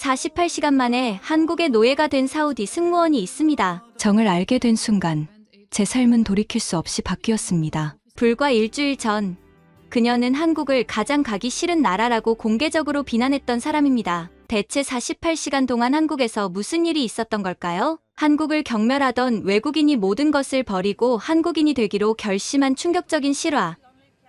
48시간 만에 한국의 노예가 된 사우디 승무원이 있습니다. 정을 알게 된 순간 제 삶은 돌이킬 수 없이 바뀌었습니다. 불과 일주일 전, 그녀는 한국을 가장 가기 싫은 나라라고 공개적으로 비난했던 사람입니다. 대체 48시간 동안 한국에서 무슨 일이 있었던 걸까요? 한국을 경멸하던 외국인이 모든 것을 버리고 한국인이 되기로 결심한 충격적인 실화.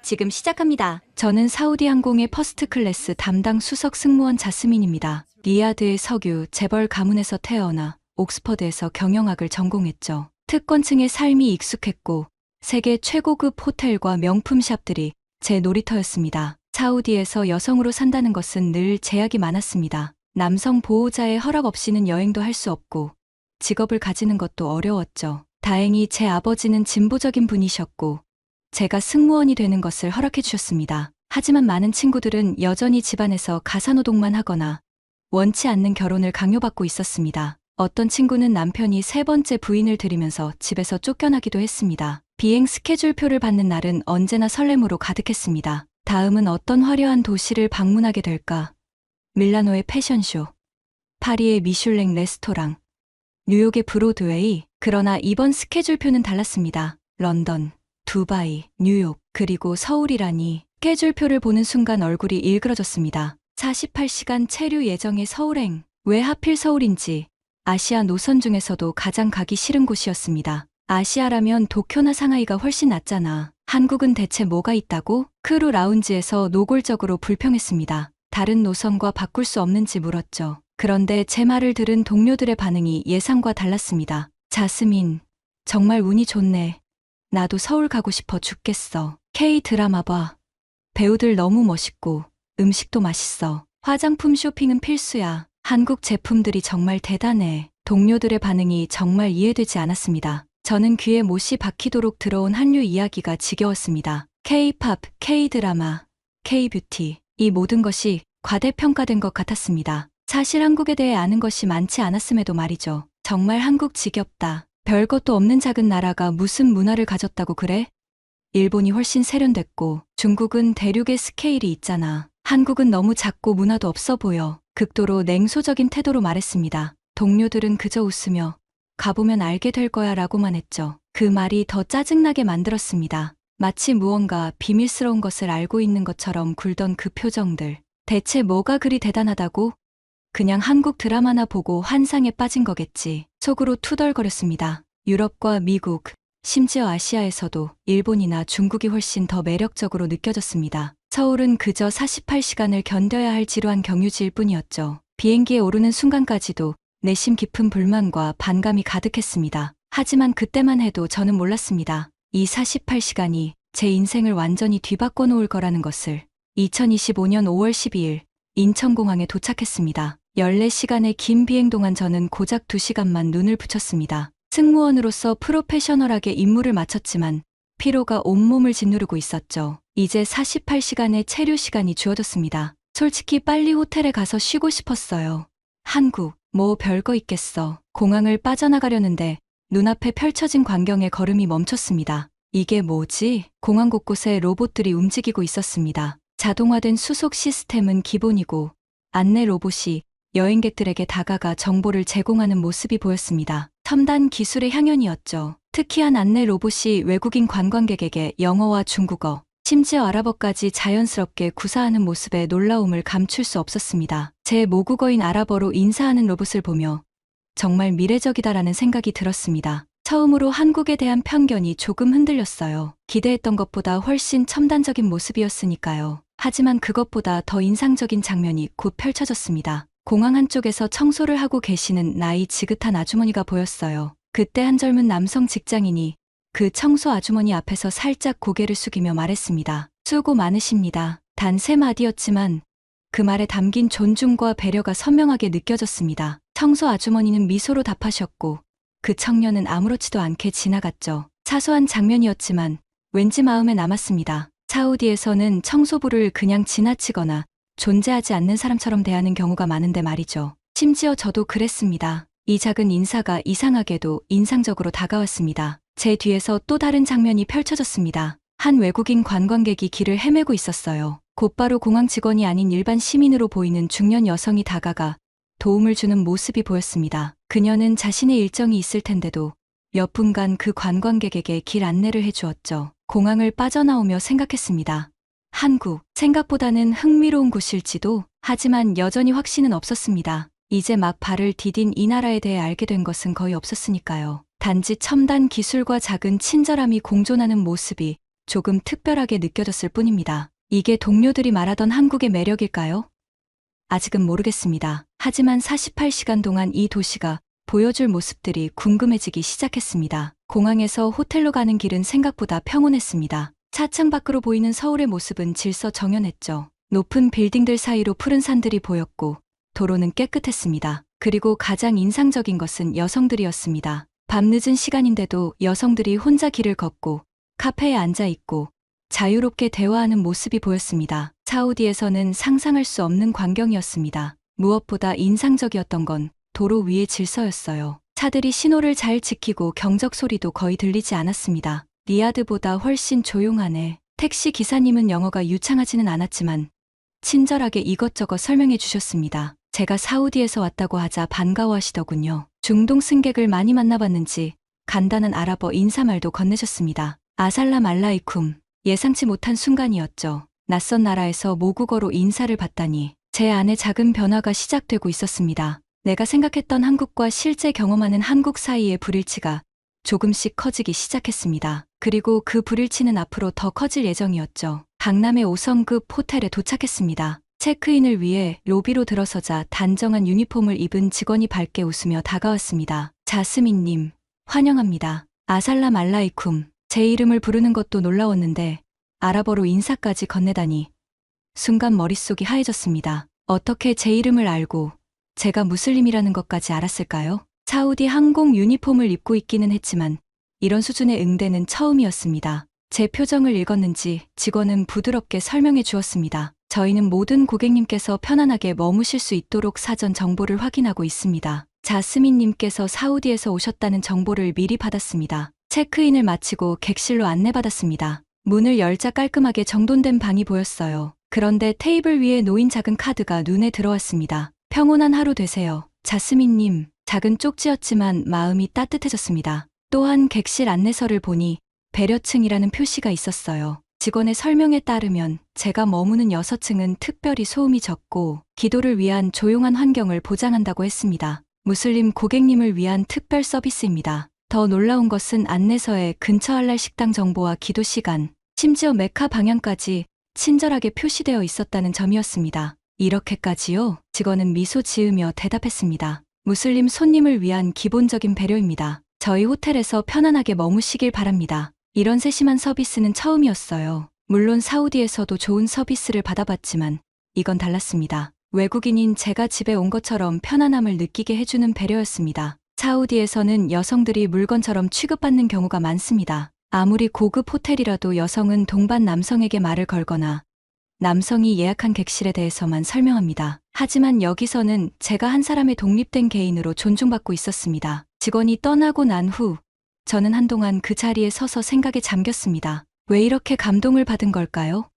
지금 시작합니다. 저는 사우디 항공의 퍼스트 클래스 담당 수석 승무원 자스민입니다. 리야드의 석유 재벌 가문에서 태어나 옥스퍼드에서 경영학을 전공했죠. 특권층의 삶이 익숙했고 세계 최고급 호텔과 명품 샵들이 제 놀이터였습니다. 사우디에서 여성으로 산다는 것은 늘 제약이 많았습니다. 남성 보호자의 허락 없이는 여행도 할 수 없고 직업을 가지는 것도 어려웠죠. 다행히 제 아버지는 진보적인 분이셨고 제가 승무원이 되는 것을 허락해 주셨습니다. 하지만 많은 친구들은 여전히 집안에서 가사노동만 하거나 원치 않는 결혼을 강요받고 있었습니다. 어떤 친구는 남편이 세 번째 부인을 들이면서 집에서 쫓겨나기도 했습니다. 비행 스케줄표를 받는 날은 언제나 설렘으로 가득했습니다. 다음은 어떤 화려한 도시를 방문하게 될까? 밀라노의 패션쇼, 파리의 미슐랭 레스토랑, 뉴욕의 브로드웨이. 그러나 이번 스케줄표는 달랐습니다. 런던, 두바이, 뉴욕, 그리고 서울이라니. 스케줄표를 보는 순간 얼굴이 일그러졌습니다. 48시간 체류 예정의 서울행. 왜 하필 서울인지 아시아 노선 중에서도 가장 가기 싫은 곳이었습니다. 아시아라면 도쿄나 상하이가 훨씬 낫잖아. 한국은 대체 뭐가 있다고? 크루 라운지에서 노골적으로 불평했습니다. 다른 노선과 바꿀 수 없는지 물었죠. 그런데 제 말을 들은 동료들의 반응이 예상과 달랐습니다. 자스민, 정말 운이 좋네. 나도 서울 가고 싶어 죽겠어. K-드라마 봐. 배우들 너무 멋있고 음식도 맛있어. 화장품 쇼핑은 필수야. 한국 제품들이 정말 대단해. 동료들의 반응이 정말 이해되지 않았습니다. 저는 귀에 못이 박히도록 들어온 한류 이야기가 지겨웠습니다. K-팝, K-드라마, K-뷰티. 이 모든 것이 과대평가된 것 같았습니다. 사실 한국에 대해 아는 것이 많지 않았음에도 말이죠. 정말 한국 지겹다. 별것도 없는 작은 나라가 무슨 문화를 가졌다고 그래? 일본이 훨씬 세련됐고 중국은 대륙의 스케일이 있잖아. 한국은 너무 작고 문화도 없어 보여. 극도로 냉소적인 태도로 말했습니다. 동료들은 그저 웃으며 가보면 알게 될 거야 라고만 했죠. 그 말이 더 짜증나게 만들었습니다. 마치 무언가 비밀스러운 것을 알고 있는 것처럼 굴던 그 표정들. 대체 뭐가 그리 대단하다고? 그냥 한국 드라마나 보고 환상에 빠진 거겠지. 속으로 투덜거렸습니다. 유럽과 미국, 심지어 아시아에서도 일본이나 중국이 훨씬 더 매력적으로 느껴졌습니다. 서울은 그저 48시간을 견뎌야 할 지루한 경유지일 뿐이었죠. 비행기에 오르는 순간까지도 내심 깊은 불만과 반감이 가득했습니다. 하지만 그때만 해도 저는 몰랐습니다. 이 48시간이 제 인생을 완전히 뒤바꿔 놓을 거라는 것을. 2025년 5월 12일 인천공항에 도착했습니다. 14시간의 긴 비행 동안 저는 고작 2시간만 눈을 붙였습니다. 승무원으로서 프로페셔널하게 임무를 마쳤지만 피로가 온몸을 짓누르고 있었죠. 이제 48시간의 체류 시간이 주어졌습니다. 솔직히 빨리 호텔에 가서 쉬고 싶었어요. 한국, 뭐 별거 있겠어. 공항을 빠져나가려는데 눈앞에 펼쳐진 광경에 걸음이 멈췄습니다. 이게 뭐지? 공항 곳곳에 로봇들이 움직이고 있었습니다. 자동화된 수속 시스템은 기본이고 안내 로봇이 여행객들에게 다가가 정보를 제공하는 모습이 보였습니다. 첨단 기술의 향연이었죠. 특히 한 안내 로봇이 외국인 관광객에게 영어와 중국어, 심지어 아랍어까지 자연스럽게 구사하는 모습에 놀라움을 감출 수 없었습니다. 제 모국어인 아랍어로 인사하는 로봇을 보며 정말 미래적이다라는 생각이 들었습니다. 처음으로 한국에 대한 편견이 조금 흔들렸어요. 기대했던 것보다 훨씬 첨단적인 모습이었으니까요. 하지만 그것보다 더 인상적인 장면이 곧 펼쳐졌습니다. 공항 한쪽에서 청소를 하고 계시는 나이 지긋한 아주머니가 보였어요. 그때 한 젊은 남성 직장인이 그 청소 아주머니 앞에서 살짝 고개를 숙이며 말했습니다. 수고 많으십니다. 단 3마디였지만 그 말에 담긴 존중과 배려가 선명하게 느껴졌습니다. 청소 아주머니는 미소로 답하셨고 그 청년은 아무렇지도 않게 지나갔죠. 사소한 장면이었지만 왠지 마음에 남았습니다. 사우디에서는 청소부를 그냥 지나치거나 존재하지 않는 사람처럼 대하는 경우가 많은데 말이죠. 심지어 저도 그랬습니다. 이 작은 인사가 이상하게도 인상적으로 다가왔습니다. 제 뒤에서 또 다른 장면이 펼쳐졌습니다. 한 외국인 관광객이 길을 헤매고 있었어요. 곧바로 공항 직원이 아닌 일반 시민으로 보이는 중년 여성이 다가가 도움을 주는 모습이 보였습니다. 그녀는 자신의 일정이 있을 텐데도 몇 분간 그 관광객에게 길 안내를 해주었죠. 공항을 빠져나오며 생각했습니다. 한국, 생각보다는 흥미로운 곳일지도, 하지만 여전히 확신은 없었습니다. 이제 막 발을 디딘 이 나라에 대해 알게 된 것은 거의 없었으니까요. 단지 첨단 기술과 작은 친절함이 공존하는 모습이 조금 특별하게 느껴졌을 뿐입니다. 이게 동료들이 말하던 한국의 매력일까요? 아직은 모르겠습니다. 하지만 48시간 동안 이 도시가 보여줄 모습들이 궁금해지기 시작했습니다. 공항에서 호텔로 가는 길은 생각보다 평온했습니다. 차창 밖으로 보이는 서울의 모습은 질서정연했죠. 높은 빌딩들 사이로 푸른 산들이 보였고 도로는 깨끗했습니다. 그리고 가장 인상적인 것은 여성들이었습니다. 밤늦은 시간인데도 여성들이 혼자 길을 걷고 카페에 앉아 있고 자유롭게 대화하는 모습이 보였습니다. 사우디에서는 상상할 수 없는 광경이었습니다. 무엇보다 인상적이었던 건 도로 위의 질서였어요. 차들이 신호를 잘 지키고 경적 소리도 거의 들리지 않았습니다. 리야드보다 훨씬 조용하네. 택시 기사님은 영어가 유창하지는 않았지만 친절하게 이것저것 설명해 주셨습니다. 제가 사우디에서 왔다고 하자 반가워하시더군요. 중동 승객을 많이 만나봤는지 간단한 아랍어 인사말도 건네셨습니다. 아살람 알라이쿰. 예상치 못한 순간이었죠. 낯선 나라에서 모국어로 인사를 받다니 제 안에 작은 변화가 시작되고 있었습니다. 내가 생각했던 한국과 실제 경험하는 한국 사이의 불일치가 조금씩 커지기 시작했습니다. 그리고 그 불일치는 앞으로 더 커질 예정이었죠. 강남의 5성급 호텔에 도착했습니다. 체크인을 위해 로비로 들어서자 단정한 유니폼을 입은 직원이 밝게 웃으며 다가왔습니다. 자스민님, 환영합니다. 아살람 알라이쿰. 제 이름을 부르는 것도 놀라웠는데 아랍어로 인사까지 건네다니 순간 머릿속이 하얘졌습니다. 어떻게 제 이름을 알고 제가 무슬림이라는 것까지 알았을까요? 사우디 항공 유니폼을 입고 있기는 했지만 이런 수준의 응대는 처음이었습니다. 제 표정을 읽었는지 직원은 부드럽게 설명해 주었습니다. 저희는 모든 고객님께서 편안하게 머무실 수 있도록 사전 정보를 확인하고 있습니다. 자스민님께서 사우디에서 오셨다는 정보를 미리 받았습니다. 체크인을 마치고 객실로 안내받았습니다. 문을 열자 깔끔하게 정돈된 방이 보였어요. 그런데 테이블 위에 놓인 작은 카드가 눈에 들어왔습니다. 평온한 하루 되세요. 자스민님. 작은 쪽지였지만 마음이 따뜻해졌습니다. 또한 객실 안내서를 보니 배려층이라는 표시가 있었어요. 직원의 설명에 따르면 제가 머무는 6층은 특별히 소음이 적고 기도를 위한 조용한 환경을 보장한다고 했습니다. 무슬림 고객님을 위한 특별 서비스입니다. 더 놀라운 것은 안내서에 근처 할랄 식당 정보와 기도 시간, 심지어 메카 방향까지 친절하게 표시되어 있었다는 점이었습니다. 이렇게까지요? 직원은 미소 지으며 대답했습니다. 무슬림 손님을 위한 기본적인 배려입니다. 저희 호텔에서 편안하게 머무시길 바랍니다. 이런 세심한 서비스는 처음이었어요. 물론 사우디에서도 좋은 서비스를 받아봤지만 이건 달랐습니다. 외국인인 제가 집에 온 것처럼 편안함을 느끼게 해주는 배려였습니다. 사우디에서는 여성들이 물건처럼 취급받는 경우가 많습니다. 아무리 고급 호텔이라도 여성은 동반 남성에게 말을 걸거나 남성이 예약한 객실에 대해서만 설명합니다. 하지만 여기서는 제가 한 사람의 독립된 개인으로 존중받고 있었습니다. 직원이 떠나고 난 후 저는 한동안 그 자리에 서서 생각에 잠겼습니다. 왜 이렇게 감동을 받은 걸까요?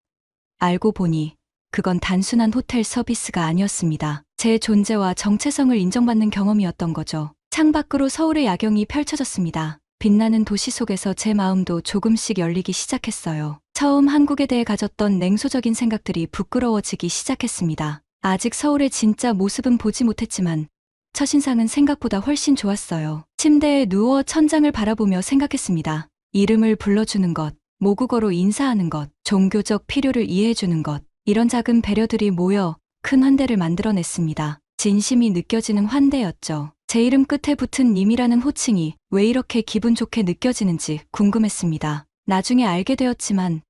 알고 보니 그건 단순한 호텔 서비스가 아니었습니다. 제 존재와 정체성을 인정받는 경험이었던 거죠. 창밖으로 서울의 야경이 펼쳐졌습니다. 빛나는 도시 속에서 제 마음도 조금씩 열리기 시작했어요. 처음 한국에 대해 가졌던 냉소적인 생각들이 부끄러워지기 시작했습니다. 아직 서울의 진짜 모습은 보지 못했지만 첫인상은 생각보다 훨씬 좋았어요. 침대에 누워 천장을 바라보며 생각했습니다. 이름을 불러주는 것, 모국어로 인사하는 것, 종교적 필요를 이해해주는 것, 이런 작은 배려들이 모여 큰 환대를 만들어냈습니다. 진심이 느껴지는 환대였죠. 제 이름 끝에 붙은 님이라는 호칭이 왜 이렇게 기분 좋게 느껴지는지 궁금했습니다. 나중에 알게 되었지만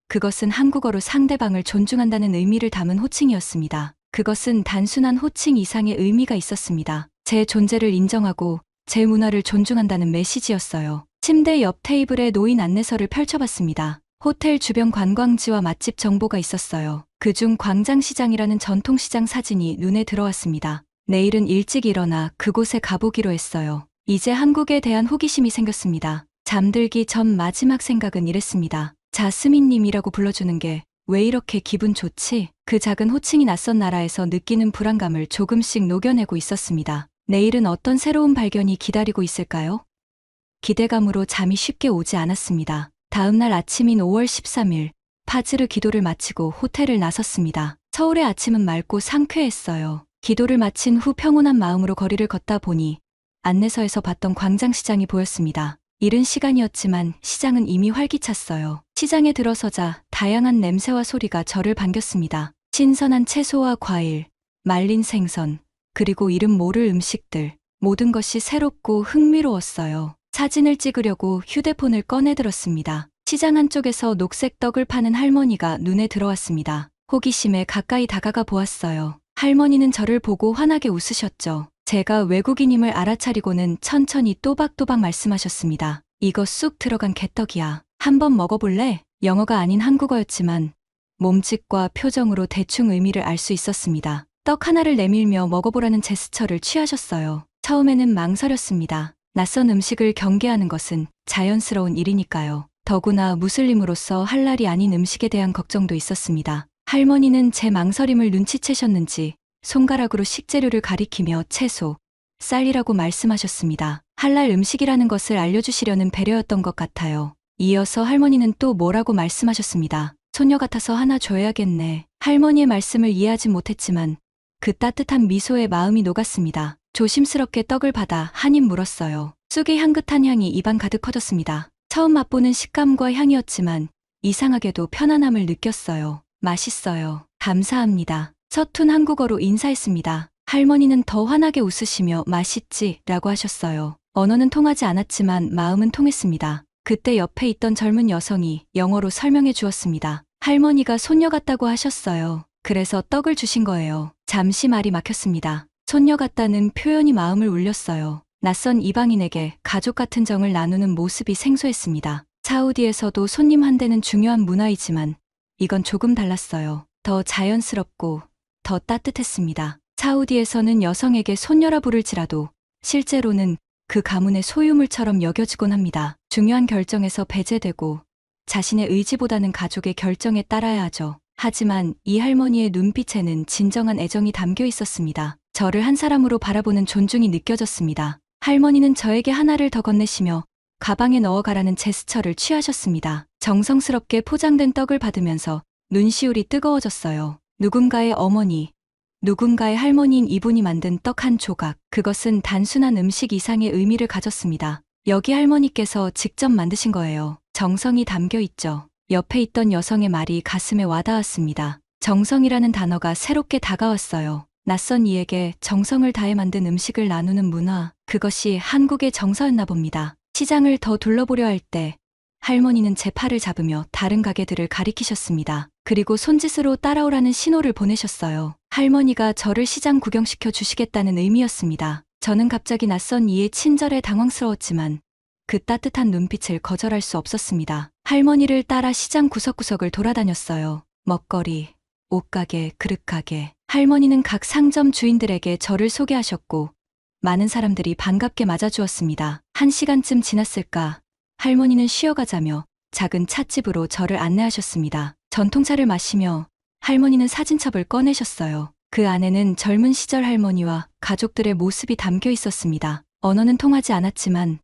그것은 한국어로 상대방을 존중한다는 의미를 담은 호칭이었습니다. 그것은 단순한 호칭 이상의 의미가 있었습니다. 제 존재를 인정하고 제 문화를 존중한다는 메시지였어요. 침대 옆 테이블에 놓인 안내서를 펼쳐봤습니다. 호텔 주변 관광지와 맛집 정보가 있었어요. 그중 광장시장이라는 전통시장 사진이 눈에 들어왔습니다. 내일은 일찍 일어나 그곳에 가보기로 했어요. 이제 한국에 대한 호기심이 생겼습니다. 잠들기 전 마지막 생각은 이랬습니다. 자스민님이라고 불러주는 게 왜 이렇게 기분 좋지? 그 작은 호칭이 낯선 나라에서 느끼는 불안감을 조금씩 녹여내고 있었습니다. 내일은 어떤 새로운 발견이 기다리고 있을까요? 기대감으로 잠이 쉽게 오지 않았습니다. 다음 날 아침인 5월 13일, 파즈르 기도를 마치고 호텔을 나섰습니다. 서울의 아침은 맑고 상쾌했어요. 기도를 마친 후 평온한 마음으로 거리를 걷다 보니 안내서에서 봤던 광장시장이 보였습니다. 이른 시간이었지만 시장은 이미 활기찼어요. 시장에 들어서자 다양한 냄새와 소리가 저를 반겼습니다. 신선한 채소와 과일, 말린 생선, 그리고 이름 모를 음식들, 모든 것이 새롭고 흥미로웠어요. 사진을 찍으려고 휴대폰을 꺼내들었습니다. 시장 한쪽에서 녹색 떡을 파는 할머니가 눈에 들어왔습니다. 호기심에 가까이 다가가 보았어요. 할머니는 저를 보고 환하게 웃으셨죠. 제가 외국인임을 알아차리고는 천천히 또박또박 말씀하셨습니다. 이거 쑥 들어간 개떡이야. 한번 먹어볼래? 영어가 아닌 한국어였지만 몸짓과 표정으로 대충 의미를 알 수 있었습니다. 떡 하나를 내밀며 먹어보라는 제스처를 취하셨어요. 처음에는 망설였습니다. 낯선 음식을 경계하는 것은 자연스러운 일이니까요. 더구나 무슬림으로서 할랄이 아닌 음식에 대한 걱정도 있었습니다. 할머니는 제 망설임을 눈치채셨는지 손가락으로 식재료를 가리키며 채소, 쌀이라고 말씀하셨습니다. 할랄 음식이라는 것을 알려주시려는 배려였던 것 같아요. 이어서 할머니는 또 뭐라고 말씀하셨습니다. 소녀 같아서 하나 줘야겠네. 할머니의 말씀을 이해하진 못했지만 그 따뜻한 미소에 마음이 녹았습니다. 조심스럽게 떡을 받아 한 입 물었어요. 쑥의 향긋한 향이 입안 가득 퍼졌습니다. 처음 맛보는 식감과 향이었지만 이상하게도 편안함을 느꼈어요. 맛있어요. 감사합니다. 서툰 한국어로 인사했습니다. 할머니는 더 환하게 웃으시며 맛있지? 라고 하셨어요. 언어는 통하지 않았지만 마음은 통했습니다. 그때 옆에 있던 젊은 여성이 영어로 설명해 주었습니다. 할머니가 손녀 같다고 하셨어요. 그래서 떡을 주신 거예요. 잠시 말이 막혔습니다. 손녀 같다는 표현이 마음을 울렸어요. 낯선 이방인에게 가족 같은 정을 나누는 모습이 생소했습니다. 사우디에서도 손님 한 대는 중요한 문화이지만 이건 조금 달랐어요. 더 자연스럽고 더 따뜻했습니다. 사우디에서는 여성에게 손녀라 부를지라도 실제로는 그 가문의 소유물처럼 여겨지곤 합니다. 중요한 결정에서 배제되고 자신의 의지보다는 가족의 결정에 따라야 하죠. 하지만 이 할머니의 눈빛에는 진정한 애정이 담겨 있었습니다. 저를 한 사람으로 바라보는 존중이 느껴졌습니다. 할머니는 저에게 하나를 더 건네시며 가방에 넣어가라는 제스처를 취하셨습니다. 정성스럽게 포장된 떡을 받으면서 눈시울이 뜨거워졌어요. 누군가의 어머니, 누군가의 할머니인 이분이 만든 떡 한 조각. 그것은 단순한 음식 이상의 의미를 가졌습니다. 여기 할머니께서 직접 만드신 거예요. 정성이 담겨 있죠. 옆에 있던 여성의 말이 가슴에 와닿았습니다. 정성이라는 단어가 새롭게 다가왔어요. 낯선 이에게 정성을 다해 만든 음식을 나누는 문화, 그것이 한국의 정서였나 봅니다. 시장을 더 둘러보려 할 때 할머니는 제 팔을 잡으며 다른 가게들을 가리키셨습니다. 그리고 손짓으로 따라오라는 신호를 보내셨어요. 할머니가 저를 시장 구경시켜 주시겠다는 의미였습니다. 저는 갑자기 낯선 이의 친절에 당황스러웠지만 그 따뜻한 눈빛을 거절할 수 없었습니다. 할머니를 따라 시장 구석구석을 돌아다녔어요. 먹거리, 옷가게, 그릇가게. 할머니는 각 상점 주인들에게 저를 소개하셨고 많은 사람들이 반갑게 맞아주었습니다. 1시간쯤 지났을까? 할머니는 쉬어가자며 작은 찻집으로 저를 안내하셨습니다. 전통차를 마시며 할머니는 사진첩을 꺼내셨어요. 그 안에는 젊은 시절 할머니와 가족들의 모습이 담겨 있었습니다. 언어는 통하지 않았지만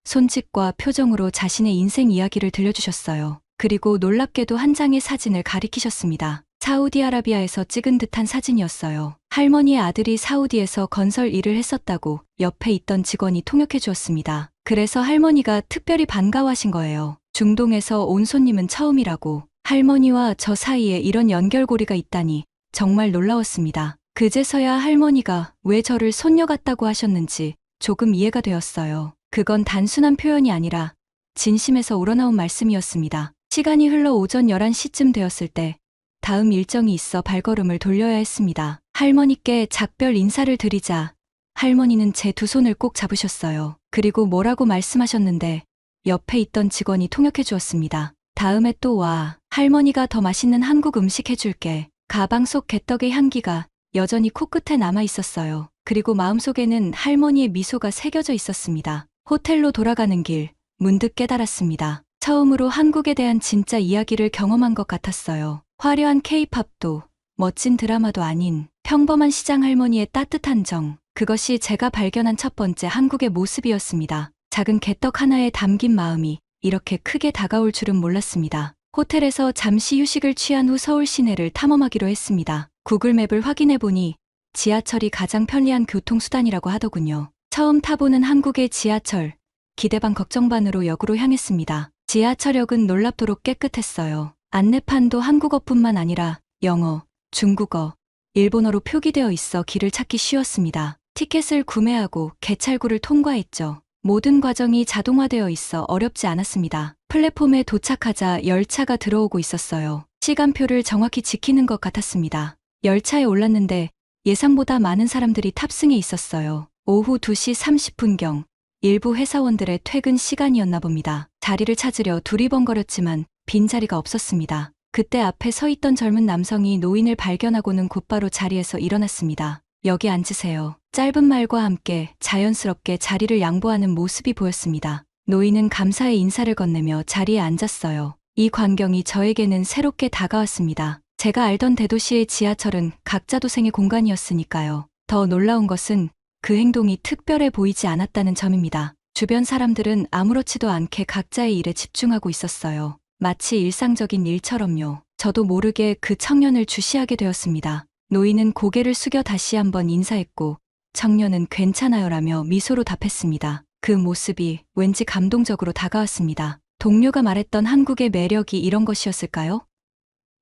손짓과 표정으로 자신의 인생 이야기를 들려주셨어요. 그리고 놀랍게도 한 장의 사진을 가리키셨습니다. 사우디아라비아에서 찍은 듯한 사진이었어요. 할머니의 아들이 사우디에서 건설 일을 했었다고 옆에 있던 직원이 통역해 주었습니다. 그래서 할머니가 특별히 반가워하신 거예요. 중동에서 온 손님은 처음이라고. 할머니와 저 사이에 이런 연결고리가 있다니 정말 놀라웠습니다. 그제서야 할머니가 왜 저를 손녀 같다고 하셨는지 조금 이해가 되었어요. 그건 단순한 표현이 아니라 진심에서 우러나온 말씀이었습니다. 시간이 흘러 오전 11시쯤 되었을 때 다음 일정이 있어 발걸음을 돌려야 했습니다. 할머니께 작별 인사를 드리자 할머니는 제 두 손을 꼭 잡으셨어요. 그리고 뭐라고 말씀하셨는데 옆에 있던 직원이 통역해 주었습니다. 다음에 또 와. 할머니가 더 맛있는 한국 음식 해줄게. 가방 속 개떡의 향기가 여전히 코끝에 남아 있었어요. 그리고 마음속에는 할머니의 미소가 새겨져 있었습니다. 호텔로 돌아가는 길, 문득 깨달았습니다. 처음으로 한국에 대한 진짜 이야기를 경험한 것 같았어요. 화려한 K-팝도 멋진 드라마도 아닌 평범한 시장 할머니의 따뜻한 정. 그것이 제가 발견한 첫 번째 한국의 모습이었습니다. 작은 개떡 하나에 담긴 마음이 이렇게 크게 다가올 줄은 몰랐습니다. 호텔에서 잠시 휴식을 취한 후 서울 시내를 탐험하기로 했습니다. 구글맵을 확인해보니 지하철이 가장 편리한 교통수단이라고 하더군요. 처음 타보는 한국의 지하철, 기대 반 걱정 반으로 역으로 향했습니다. 지하철역은 놀랍도록 깨끗했어요. 안내판도 한국어뿐만 아니라 영어, 중국어, 일본어로 표기되어 있어 길을 찾기 쉬웠습니다. 티켓을 구매하고 개찰구를 통과했죠. 모든 과정이 자동화되어 있어 어렵지 않았습니다. 플랫폼에 도착하자 열차가 들어오고 있었어요. 시간표를 정확히 지키는 것 같았습니다. 열차에 올랐는데 예상보다 많은 사람들이 탑승해 있었어요. 오후 2시 30분경 일부 회사원들의 퇴근 시간이었나 봅니다. 자리를 찾으려 두리번거렸지만 빈자리가 없었습니다. 그때 앞에 서 있던 젊은 남성이 노인을 발견하고는 곧바로 자리에서 일어났습니다. 여기 앉으세요. 짧은 말과 함께 자연스럽게 자리를 양보하는 모습이 보였습니다. 노인은 감사의 인사를 건네며 자리에 앉았어요. 이 광경이 저에게는 새롭게 다가왔습니다. 제가 알던 대도시의 지하철은 각자 도생의 공간이었으니까요. 더 놀라운 것은 그 행동이 특별해 보이지 않았다는 점입니다. 주변 사람들은 아무렇지도 않게 각자의 일에 집중하고 있었어요. 마치 일상적인 일처럼요. 저도 모르게 그 청년을 주시하게 되었습니다. 노인은 고개를 숙여 다시 한번 인사했고 청년은 괜찮아요라며 미소로 답했습니다. 그 모습이 왠지 감동적으로 다가왔습니다. 동료가 말했던 한국의 매력이 이런 것이었을까요?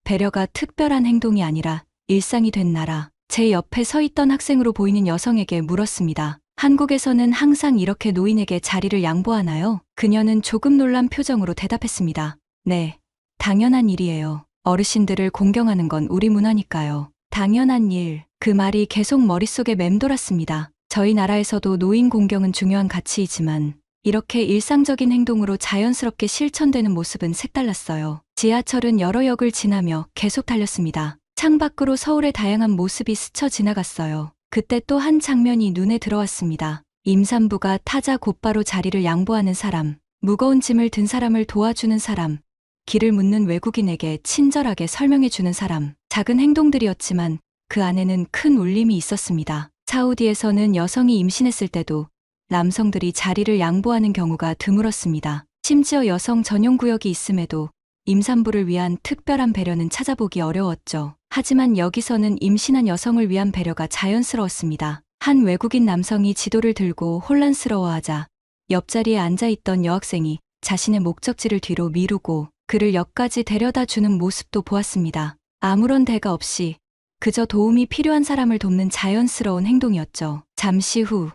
배려가 특별한 행동이 아니라 일상이 된 나라. 제 옆에 서 있던 학생으로 보이는 여성에게 물었습니다. 한국에서는 항상 이렇게 노인에게 자리를 양보하나요? 그녀는 조금 놀란 표정으로 대답했습니다. 네, 당연한 일이에요. 어르신들을 공경하는 건 우리 문화니까요. 당연한 일. 그 말이 계속 머릿속에 맴돌았습니다. 저희 나라에서도 노인 공경은 중요한 가치이지만 이렇게 일상적인 행동으로 자연스럽게 실천되는 모습은 색달랐어요. 지하철은 여러 역을 지나며 계속 달렸습니다. 창밖으로 서울의 다양한 모습이 스쳐 지나갔어요. 그때 또 한 장면이 눈에 들어왔습니다. 임산부가 타자 곧바로 자리를 양보하는 사람, 무거운 짐을 든 사람을 도와주는 사람, 길을 묻는 외국인에게 친절하게 설명해주는 사람. 작은 행동들이었지만 그 안에는 큰 울림이 있었습니다. 사우디에서는 여성이 임신했을 때도 남성들이 자리를 양보하는 경우가 드물었습니다. 심지어 여성 전용 구역이 있음에도 임산부를 위한 특별한 배려는 찾아보기 어려웠죠. 하지만 여기서는 임신한 여성을 위한 배려가 자연스러웠습니다. 한 외국인 남성이 지도를 들고 혼란스러워하자 옆자리에 앉아있던 여학생이 자신의 목적지를 뒤로 미루고 그를 역까지 데려다 주는 모습도 보았습니다. 아무런 대가 없이 그저 도움이 필요한 사람을 돕는 자연스러운 행동이었죠. 잠시 후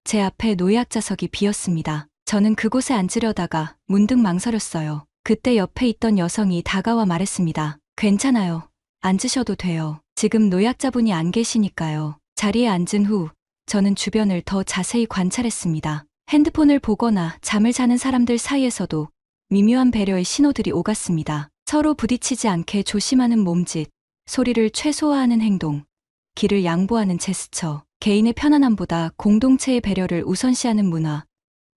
제 앞에 노약자석이 비었습니다. 저는 그곳에 앉으려다가 문득 망설였어요. 그때 옆에 있던 여성이 다가와 말했습니다. 괜찮아요. 앉으셔도 돼요. 지금 노약자분이 안 계시니까요. 자리에 앉은 후 저는 주변을 더 자세히 관찰했습니다. 핸드폰을 보거나 잠을 자는 사람들 사이에서도 미묘한 배려의 신호들이 오갔습니다. 서로 부딪히지 않게 조심하는 몸짓, 소리를 최소화하는 행동, 길을 양보하는 제스처, 개인의 편안함보다 공동체의 배려를 우선시하는 문화.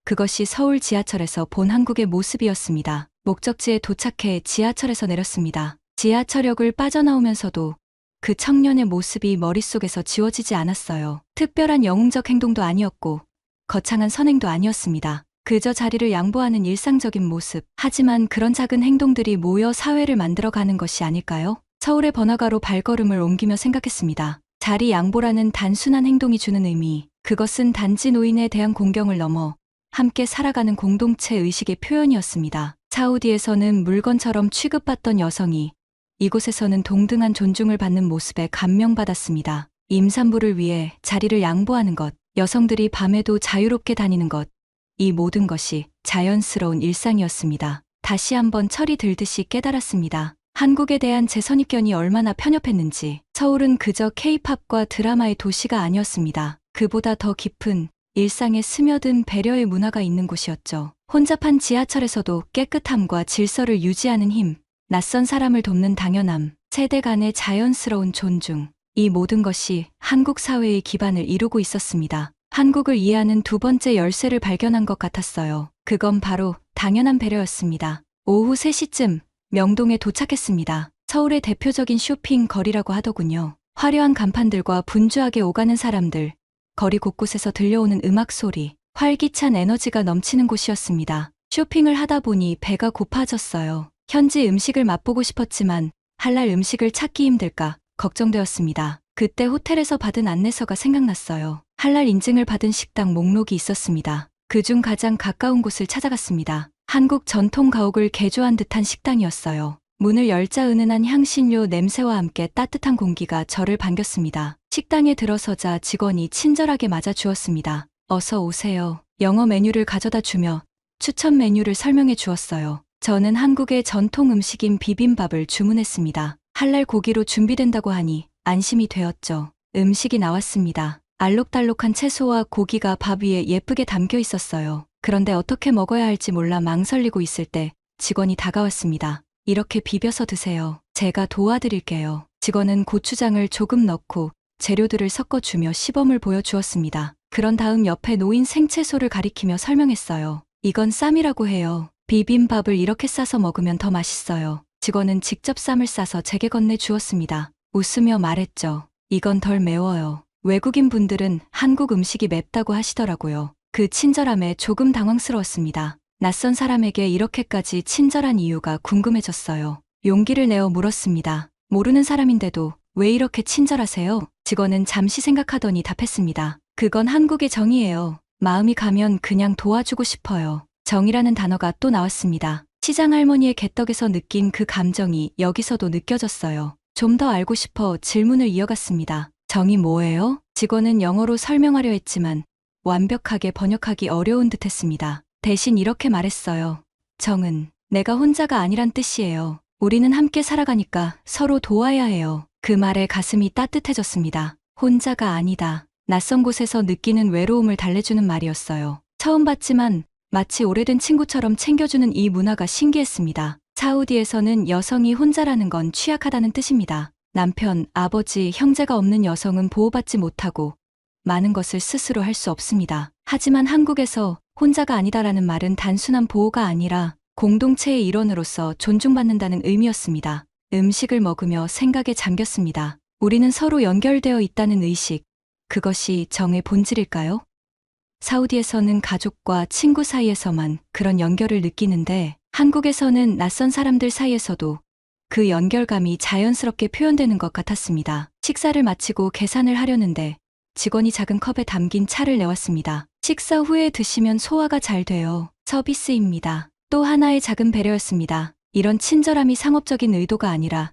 그것이 서울 지하철에서 본 한국의 모습이었습니다. 목적지에 도착해 지하철에서 내렸습니다. 지하철역을 빠져나오면서도 그 청년의 모습이 머릿속에서 지워지지 않았어요. 특별한 영웅적 행동도 아니었고 거창한 선행도 아니었습니다. 그저 자리를 양보하는 일상적인 모습. 하지만 그런 작은 행동들이 모여 사회를 만들어가는 것이 아닐까요? 서울의 번화가로 발걸음을 옮기며 생각했습니다. 자리 양보라는 단순한 행동이 주는 의미, 그것은 단지 노인에 대한 공경을 넘어 함께 살아가는 공동체 의식의 표현이었습니다. 사우디에서는 물건처럼 취급받던 여성이 이곳에서는 동등한 존중을 받는 모습에 감명받았습니다. 임산부를 위해 자리를 양보하는 것, 여성들이 밤에도 자유롭게 다니는 것, 이 모든 것이 자연스러운 일상이었습니다. 다시 한번 철이 들듯이 깨달았습니다. 한국에 대한 제 선입견이 얼마나 편협했는지. 서울은 그저 K-팝과 드라마의 도시가 아니었습니다. 그보다 더 깊은 일상에 스며든 배려의 문화가 있는 곳이었죠. 혼잡한 지하철에서도 깨끗함과 질서를 유지하는 힘, 낯선 사람을 돕는 당연함, 세대 간의 자연스러운 존중. 이 모든 것이 한국 사회의 기반을 이루고 있었습니다. 한국을 이해하는 두 번째 열쇠를 발견한 것 같았어요. 그건 바로 당연한 배려였습니다. 오후 3시쯤 명동에 도착했습니다. 서울의 대표적인 쇼핑 거리라고 하더군요. 화려한 간판들과 분주하게 오가는 사람들, 거리 곳곳에서 들려오는 음악 소리, 활기찬 에너지가 넘치는 곳이었습니다. 쇼핑을 하다 보니 배가 고파졌어요. 현지 음식을 맛보고 싶었지만 할랄 음식을 찾기 힘들까 걱정되었습니다. 그때 호텔에서 받은 안내서가 생각났어요. 할랄 인증을 받은 식당 목록이 있었습니다. 그중 가장 가까운 곳을 찾아갔습니다. 한국 전통 가옥을 개조한 듯한 식당이었어요. 문을 열자 은은한 향신료 냄새와 함께 따뜻한 공기가 저를 반겼습니다. 식당에 들어서자 직원이 친절하게 맞아주었습니다. 어서 오세요. 영어 메뉴를 가져다 주며 추천 메뉴를 설명해 주었어요. 저는 한국의 전통 음식인 비빔밥을 주문했습니다. 할랄 고기로 준비된다고 하니 안심이 되었죠. 음식이 나왔습니다. 알록달록한 채소와 고기가 밥 위에 예쁘게 담겨 있었어요. 그런데 어떻게 먹어야 할지 몰라 망설이고 있을 때 직원이 다가왔습니다. 이렇게 비벼서 드세요. 제가 도와드릴게요. 직원은 고추장을 조금 넣고 재료들을 섞어주며 시범을 보여주었습니다. 그런 다음 옆에 놓인 생채소를 가리키며 설명했어요. 이건 쌈이라고 해요. 비빔밥을 이렇게 싸서 먹으면 더 맛있어요. 직원은 직접 쌈을 싸서 제게 건네 주었습니다. 웃으며 말했죠. 이건 덜 매워요. 외국인 분들은 한국 음식이 맵다고 하시더라고요. 그 친절함에 조금 당황스러웠습니다. 낯선 사람에게 이렇게까지 친절한 이유가 궁금해졌어요. 용기를 내어 물었습니다. 모르는 사람인데도 왜 이렇게 친절하세요? 직원은 잠시 생각하더니 답했습니다. 그건 한국의 정이에요. 마음이 가면 그냥 도와주고 싶어요. 정이라는 단어가 또 나왔습니다. 시장 할머니의 개떡에서 느낀 그 감정이 여기서도 느껴졌어요. 좀 더 알고 싶어 질문을 이어갔습니다. 정이 뭐예요? 직원은 영어로 설명하려 했지만 완벽하게 번역하기 어려운 듯 했습니다. 대신 이렇게 말했어요. 정은 내가 혼자가 아니란 뜻이에요. 우리는 함께 살아가니까 서로 도와야 해요. 그 말에 가슴이 따뜻해졌습니다. 혼자가 아니다. 낯선 곳에서 느끼는 외로움을 달래주는 말이었어요. 처음 봤지만 마치 오래된 친구처럼 챙겨주는 이 문화가 신기했습니다. 사우디에서는 여성이 혼자라는 건 취약하다는 뜻입니다. 남편, 아버지, 형제가 없는 여성은 보호받지 못하고 많은 것을 스스로 할 수 없습니다. 하지만 한국에서 혼자가 아니다라는 말은 단순한 보호가 아니라 공동체의 일원으로서 존중받는다는 의미였습니다. 음식을 먹으며 생각에 잠겼습니다. 우리는 서로 연결되어 있다는 의식, 그것이 정의 본질일까요? 사우디에서는 가족과 친구 사이에서만 그런 연결을 느끼는데 한국에서는 낯선 사람들 사이에서도 그 연결감이 자연스럽게 표현되는 것 같았습니다. 식사를 마치고 계산을 하려는데 직원이 작은 컵에 담긴 차를 내왔습니다. 식사 후에 드시면 소화가 잘 돼요. 서비스입니다. 또 하나의 작은 배려였습니다. 이런 친절함이 상업적인 의도가 아니라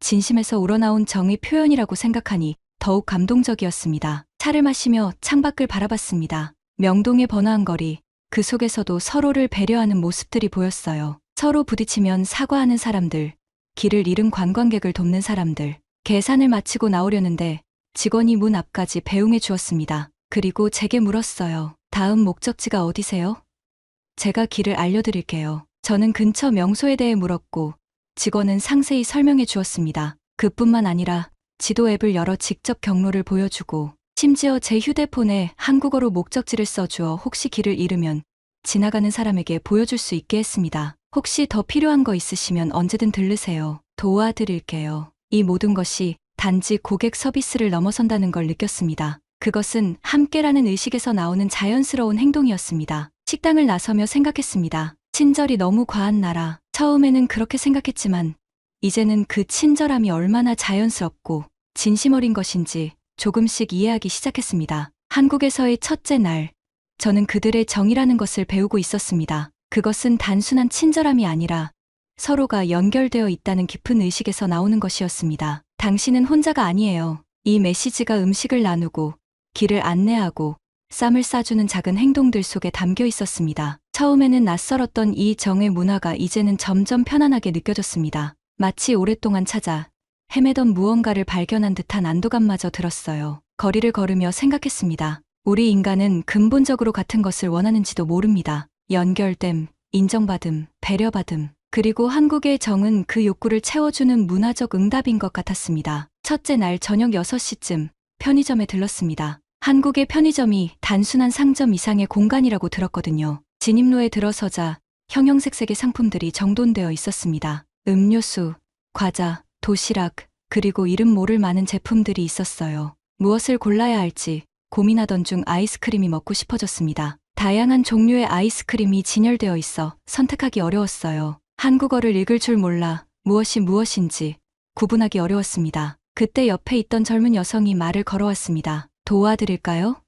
진심에서 우러나온 정의 표현이라고 생각하니 더욱 감동적이었습니다. 차를 마시며 창밖을 바라봤습니다. 명동의 번화한 거리, 그 속에서도 서로를 배려하는 모습들이 보였어요. 서로 부딪히면 사과하는 사람들, 길을 잃은 관광객을 돕는 사람들. 계산을 마치고 나오려는데 직원이 문 앞까지 배웅해 주었습니다. 그리고 제게 물었어요. 다음 목적지가 어디세요? 제가 길을 알려드릴게요. 저는 근처 명소에 대해 물었고 직원은 상세히 설명해 주었습니다. 그뿐만 아니라 지도 앱을 열어 직접 경로를 보여주고 심지어 제 휴대폰에 한국어로 목적지를 써주어 혹시 길을 잃으면 지나가는 사람에게 보여줄 수 있게 했습니다. 혹시 더 필요한 거 있으시면 언제든 들르세요. 도와드릴게요. 이 모든 것이 단지 고객 서비스를 넘어선다는 걸 느꼈습니다. 그것은 함께라는 의식에서 나오는 자연스러운 행동이었습니다. 식당을 나서며 생각했습니다. 친절이 너무 과한 나라. 처음에는 그렇게 생각했지만 이제는 그 친절함이 얼마나 자연스럽고 진심 어린 것인지 조금씩 이해하기 시작했습니다. 한국에서의 첫째 날, 저는 그들의 정이라는 것을 배우고 있었습니다. 그것은 단순한 친절함이 아니라 서로가 연결되어 있다는 깊은 의식에서 나오는 것이었습니다. 당신은 혼자가 아니에요. 이 메시지가 음식을 나누고 길을 안내하고 쌈을 싸주는 작은 행동들 속에 담겨 있었습니다. 처음에는 낯설었던 이 정의 문화가 이제는 점점 편안하게 느껴졌습니다. 마치 오랫동안 찾아 헤매던 무언가를 발견한 듯한 안도감마저 들었어요. 거리를 걸으며 생각했습니다. 우리 인간은 근본적으로 같은 것을 원하는지도 모릅니다. 연결됨, 인정받음, 배려받음. 그리고 한국의 정은 그 욕구를 채워주는 문화적 응답인 것 같았습니다. 첫째 날 저녁 6시쯤 편의점에 들렀습니다. 한국의 편의점이 단순한 상점 이상의 공간이라고 들었거든요. 진입로에 들어서자 형형색색의 상품들이 정돈되어 있었습니다. 음료수, 과자, 도시락, 그리고 이름 모를 많은 제품들이 있었어요. 무엇을 골라야 할지 고민하던 중 아이스크림이 먹고 싶어졌습니다. 다양한 종류의 아이스크림이 진열되어 있어 선택하기 어려웠어요. 한국어를 읽을 줄 몰라 무엇이 무엇인지 구분하기 어려웠습니다. 그때 옆에 있던 젊은 여성이 말을 걸어왔습니다. 도와드릴까요?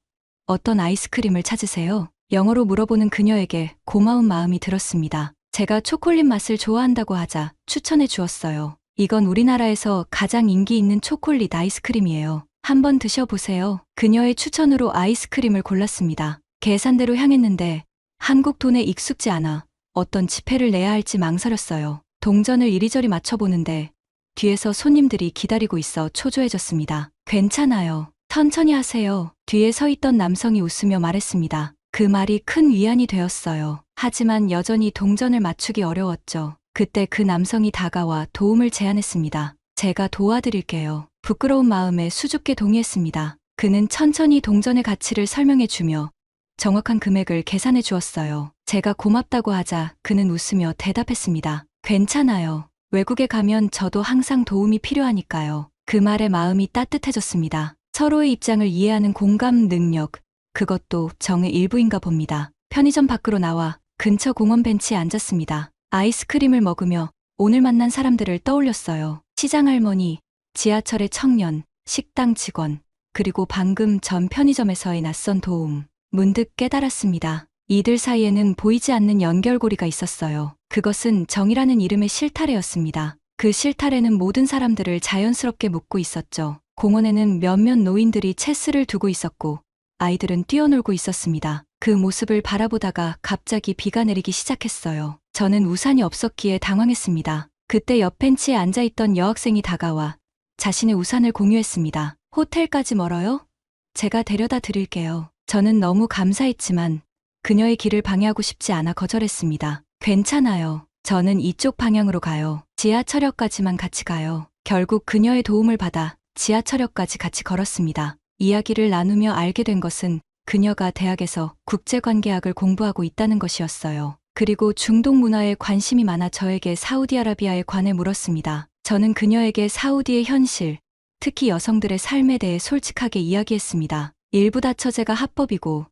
어떤 아이스크림을 찾으세요? 영어로 물어보는 그녀에게 고마운 마음이 들었습니다. 제가 초콜릿 맛을 좋아한다고 하자 추천해 주었어요. 이건 우리나라에서 가장 인기 있는 초콜릿 아이스크림이에요. 한번 드셔보세요. 그녀의 추천으로 아이스크림을 골랐습니다. 계산대로 향했는데 한국 돈에 익숙지 않아 어떤 지폐를 내야 할지 망설였어요. 동전을 이리저리 맞춰보는데 뒤에서 손님들이 기다리고 있어 초조해졌습니다. 괜찮아요. 천천히 하세요. 뒤에 서 있던 남성이 웃으며 말했습니다. 그 말이 큰 위안이 되었어요. 하지만 여전히 동전을 맞추기 어려웠죠. 그때 그 남성이 다가와 도움을 제안했습니다. 제가 도와드릴게요. 부끄러운 마음에 수줍게 동의했습니다. 그는 천천히 동전의 가치를 설명해 주며 정확한 금액을 계산해 주었어요. 제가 고맙다고 하자 그는 웃으며 대답했습니다. 괜찮아요. 외국에 가면 저도 항상 도움이 필요하니까요. 그 말에 마음이 따뜻해졌습니다. 서로의 입장을 이해하는 공감 능력, 그것도 정의 일부인가 봅니다. 편의점 밖으로 나와 근처 공원 벤치에 앉았습니다. 아이스크림을 먹으며 오늘 만난 사람들을 떠올렸어요. 시장 할머니, 지하철의 청년, 식당 직원, 그리고 방금 전 편의점에서의 낯선 도움. 문득 깨달았습니다. 이들 사이에는 보이지 않는 연결고리가 있었어요. 그것은 정이라는 이름의 실타래였습니다. 그 실타래는 모든 사람들을 자연스럽게 묶고 있었죠. 공원에는 몇몇 노인들이 체스를 두고 있었고 아이들은 뛰어놀고 있었습니다. 그 모습을 바라보다가 갑자기 비가 내리기 시작했어요. 저는 우산이 없었기에 당황했습니다. 그때 옆 벤치에 앉아있던 여학생이 다가와 자신의 우산을 공유했습니다. 호텔까지 멀어요? 제가 데려다 드릴게요. 저는 너무 감사했지만 그녀의 길을 방해하고 싶지 않아 거절했습니다. 괜찮아요. 저는 이쪽 방향으로 가요. 지하철역까지만 같이 가요. 결국 그녀의 도움을 받아 지하철역까지 같이 걸었습니다. 이야기를 나누며 알게 된 것은 그녀가 대학에서 국제관계학을 공부하고 있다는 것이었어요. 그리고 중동 문화에 관심이 많아 저에게 사우디아라비아에 관해 물었습니다. 저는 그녀에게 사우디의 현실, 특히 여성들의 삶에 대해 솔직하게 이야기했습니다. 일부 다처제가 합법이고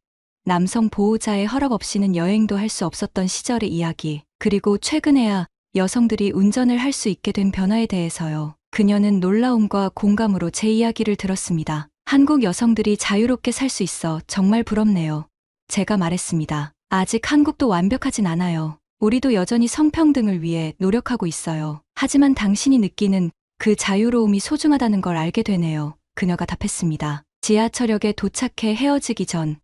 남성 보호자의 허락 없이는 여행도 할 수 없었던 시절의 이야기, 그리고 최근에야 여성들이 운전을 할 수 있게 된 변화에 대해서요. 그녀는 놀라움과 공감으로 제 이야기를 들었습니다. 한국 여성들이 자유롭게 살 수 있어 정말 부럽네요. 제가 말했습니다. 아직 한국도 완벽하진 않아요. 우리도 여전히 성평등을 위해 노력하고 있어요. 하지만 당신이 느끼는 그 자유로움이 소중하다는 걸 알게 되네요. 그녀가 답했습니다. 지하철역에 도착해 헤어지기 전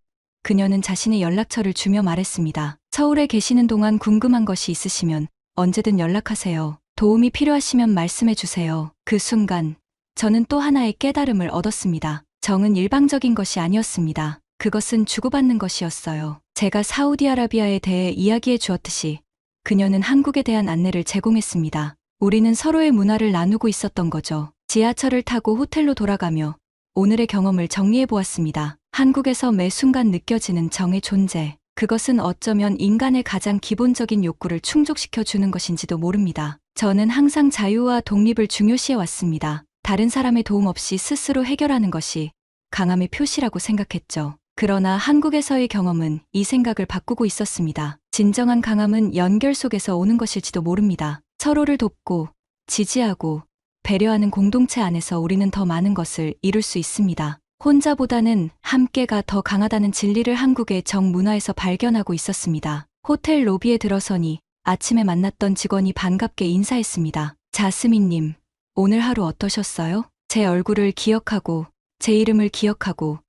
그녀는 자신의 연락처를 주며 말했습니다. 서울에 계시는 동안 궁금한 것이 있으시면 언제든 연락하세요. 도움이 필요하시면 말씀해 주세요. 그 순간 저는 또 하나의 깨달음을 얻었습니다. 정은 일방적인 것이 아니었습니다. 그것은 주고받는 것이었어요. 제가 사우디아라비아에 대해 이야기해 주었듯이 그녀는 한국에 대한 안내를 제공했습니다. 우리는 서로의 문화를 나누고 있었던 거죠. 지하철을 타고 호텔로 돌아가며 오늘의 경험을 정리해 보았습니다. 한국에서 매 순간 느껴지는 정의 존재. 그것은 어쩌면 인간의 가장 기본적인 욕구를 충족시켜 주는 것인지도 모릅니다. 저는 항상 자유와 독립을 중요시해 왔습니다. 다른 사람의 도움 없이 스스로 해결하는 것이 강함의 표시라고 생각했죠. 그러나 한국에서의 경험은 이 생각을 바꾸고 있었습니다. 진정한 강함은 연결 속에서 오는 것일지도 모릅니다. 서로를 돕고 지지하고 배려하는 공동체 안에서 우리는 더 많은 것을 이룰 수 있습니다. 혼자보다는 함께가 더 강하다는 진리를 한국의 정문화에서 발견하고 있었습니다. 호텔 로비에 들어서니 아침에 만났던 직원이 반갑게 인사했습니다. 자스민님, 오늘 하루 어떠셨어요? 제 얼굴을 기억하고 제 이름을 기억하고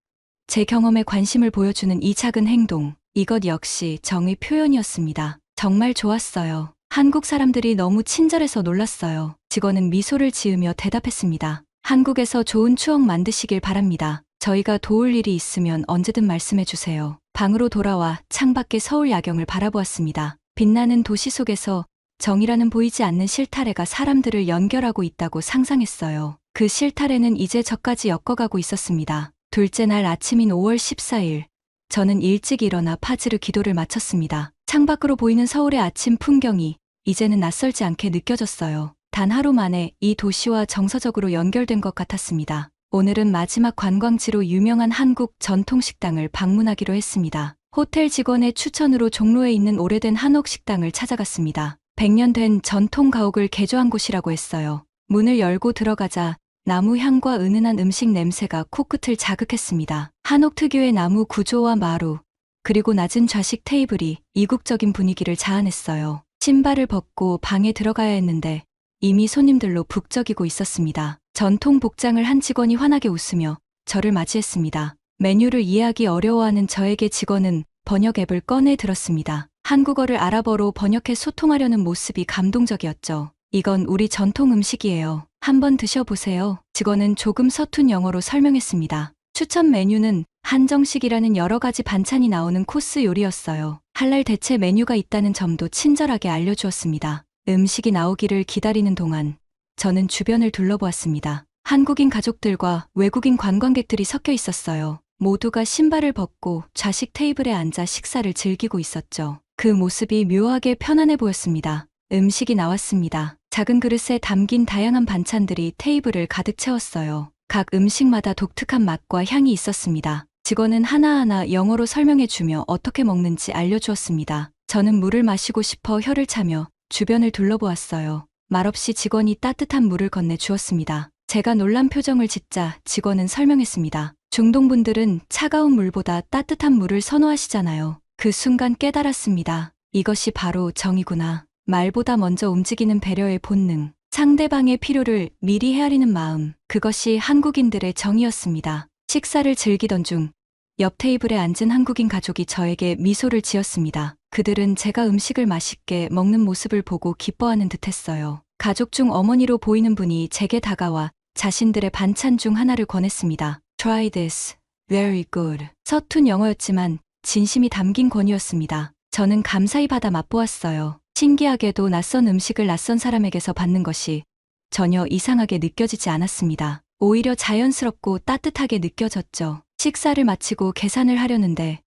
제 경험에 관심을 보여주는 이 작은 행동, 이것 역시 정의 표현이었습니다. 정말 좋았어요. 한국 사람들이 너무 친절해서 놀랐어요. 직원은 미소를 지으며 대답했습니다. 한국에서 좋은 추억 만드시길 바랍니다. 저희가 도울 일이 있으면 언제든 말씀해 주세요. 방으로 돌아와 창밖의 서울 야경을 바라보았습니다. 빛나는 도시 속에서 정이라는 보이지 않는 실타래가 사람들을 연결하고 있다고 상상했어요. 그 실타래는 이제 저까지 엮어가고 있었습니다. 둘째 날 아침인 5월 14일, 저는 일찍 일어나 파지르 기도를 마쳤습니다. 창밖으로 보이는 서울의 아침 풍경이 이제는 낯설지 않게 느껴졌어요. 단 하루 만에 이 도시와 정서적으로 연결된 것 같았습니다. 오늘은 마지막 관광지로 유명한 한국 전통식당을 방문하기로 했습니다. 호텔 직원의 추천으로 종로에 있는 오래된 한옥 식당을 찾아갔습니다. 100년 된 전통 가옥을 개조한 곳이라고 했어요. 문을 열고 들어가자 나무 향과 은은한 음식 냄새가 코끝을 자극했습니다. 한옥 특유의 나무 구조와 마루, 그리고 낮은 좌식 테이블이 이국적인 분위기를 자아냈어요. 신발을 벗고 방에 들어가야 했는데 이미 손님들로 북적이고 있었습니다. 전통 복장을 한 직원이 환하게 웃으며 저를 맞이했습니다. 메뉴를 이해하기 어려워하는 저에게 직원은 번역 앱을 꺼내 들었습니다. 한국어를 아랍어로 번역해 소통하려는 모습이 감동적이었죠. 이건 우리 전통 음식이에요. 한번 드셔보세요. 직원은 조금 서툰 영어로 설명했습니다. 추천 메뉴는 한정식이라는 여러 가지 반찬이 나오는 코스 요리였어요. 할랄 대체 메뉴가 있다는 점도 친절하게 알려주었습니다. 음식이 나오기를 기다리는 동안 저는 주변을 둘러보았습니다. 한국인 가족들과 외국인 관광객들이 섞여 있었어요. 모두가 신발을 벗고 좌식 테이블에 앉아 식사를 즐기고 있었죠. 그 모습이 묘하게 편안해 보였습니다. 음식이 나왔습니다. 작은 그릇에 담긴 다양한 반찬들이 테이블을 가득 채웠어요. 각 음식마다 독특한 맛과 향이 있었습니다. 직원은 하나하나 영어로 설명해주며 어떻게 먹는지 알려주었습니다. 저는 물을 마시고 싶어 혀를 차며 주변을 둘러보았어요. 말없이 직원이 따뜻한 물을 건네 주었습니다. 제가 놀란 표정을 짓자 직원은 설명했습니다. 중동분들은 차가운 물보다 따뜻한 물을 선호하시잖아요. 그 순간 깨달았습니다. 이것이 바로 정이구나. 말보다 먼저 움직이는 배려의 본능. 상대방의 필요를 미리 헤아리는 마음. 그것이 한국인들의 정이었습니다. 식사를 즐기던 중 옆 테이블에 앉은 한국인 가족이 저에게 미소를 지었습니다. 그들은 제가 음식을 맛있게 먹는 모습을 보고 기뻐하는 듯했어요. 가족 중 어머니로 보이는 분이 제게 다가와 자신들의 반찬 중 하나를 권했습니다. Try this. Very good. 서툰 영어였지만 진심이 담긴 권유였습니다. 저는 감사히 받아 맛보았어요. 신기하게도 낯선 음식을 낯선 사람에게서 받는 것이 전혀 이상하게 느껴지지 않았습니다. 오히려 자연스럽고 따뜻하게 느껴졌죠. 식사를 마치고 계산을 하려는데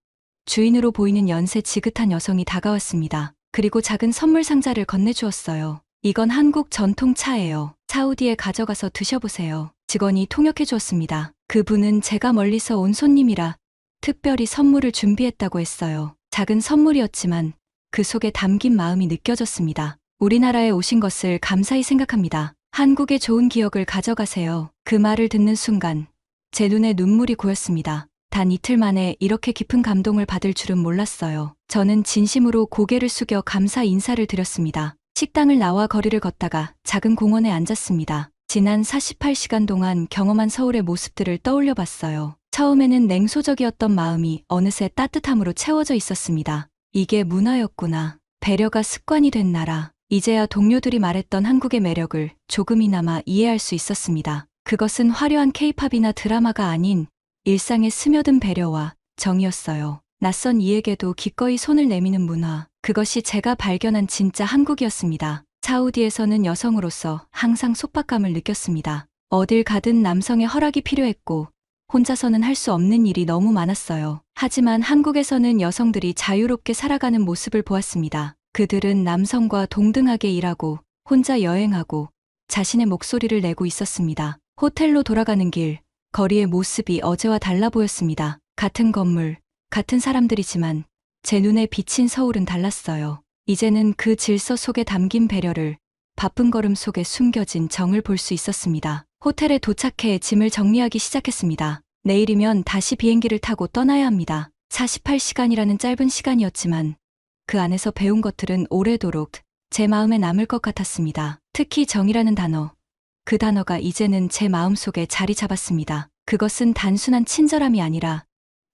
주인으로 보이는 연세 지긋한 여성이 다가왔습니다. 그리고 작은 선물 상자를 건네주었어요. 이건 한국 전통 차예요. 사우디에 가져가서 드셔보세요. 직원이 통역해 주었습니다. 그분은 제가 멀리서 온 손님이라 특별히 선물을 준비했다고 했어요. 작은 선물이었지만 그 속에 담긴 마음이 느껴졌습니다. 우리나라에 오신 것을 감사히 생각합니다. 한국의 좋은 기억을 가져가세요. 그 말을 듣는 순간 제 눈에 눈물이 고였습니다. 단 이틀 만에 이렇게 깊은 감동을 받을 줄은 몰랐어요. 저는 진심으로 고개를 숙여 감사 인사를 드렸습니다. 식당을 나와 거리를 걷다가 작은 공원에 앉았습니다. 지난 48시간 동안 경험한 서울의 모습들을 떠올려 봤어요. 처음에는 냉소적이었던 마음이 어느새 따뜻함으로 채워져 있었습니다. 이게 문화였구나. 배려가 습관이 된 나라. 이제야 동료들이 말했던 한국의 매력을 조금이나마 이해할 수 있었습니다. 그것은 화려한 케이팝이나 드라마가 아닌 일상에 스며든 배려와 정이었어요. 낯선 이에게도 기꺼이 손을 내미는 문화. 그것이 제가 발견한 진짜 한국이었습니다. 사우디에서는 여성으로서 항상 속박감을 느꼈습니다. 어딜 가든 남성의 허락이 필요했고 혼자서는 할 수 없는 일이 너무 많았어요. 하지만 한국에서는 여성들이 자유롭게 살아가는 모습을 보았습니다. 그들은 남성과 동등하게 일하고 혼자 여행하고 자신의 목소리를 내고 있었습니다. 호텔로 돌아가는 길, 거리의 모습이 어제와 달라 보였습니다. 같은 건물, 같은 사람들이지만 제 눈에 비친 서울은 달랐어요. 이제는 그 질서 속에 담긴 배려를, 바쁜 걸음 속에 숨겨진 정을 볼 수 있었습니다. 호텔에 도착해 짐을 정리하기 시작했습니다. 내일이면 다시 비행기를 타고 떠나야 합니다. 48시간이라는 짧은 시간이었지만 그 안에서 배운 것들은 오래도록 제 마음에 남을 것 같았습니다. 특히 정이라는 단어. 그 단어가 이제는 제 마음속에 자리 잡았습니다. 그것은 단순한 친절함이 아니라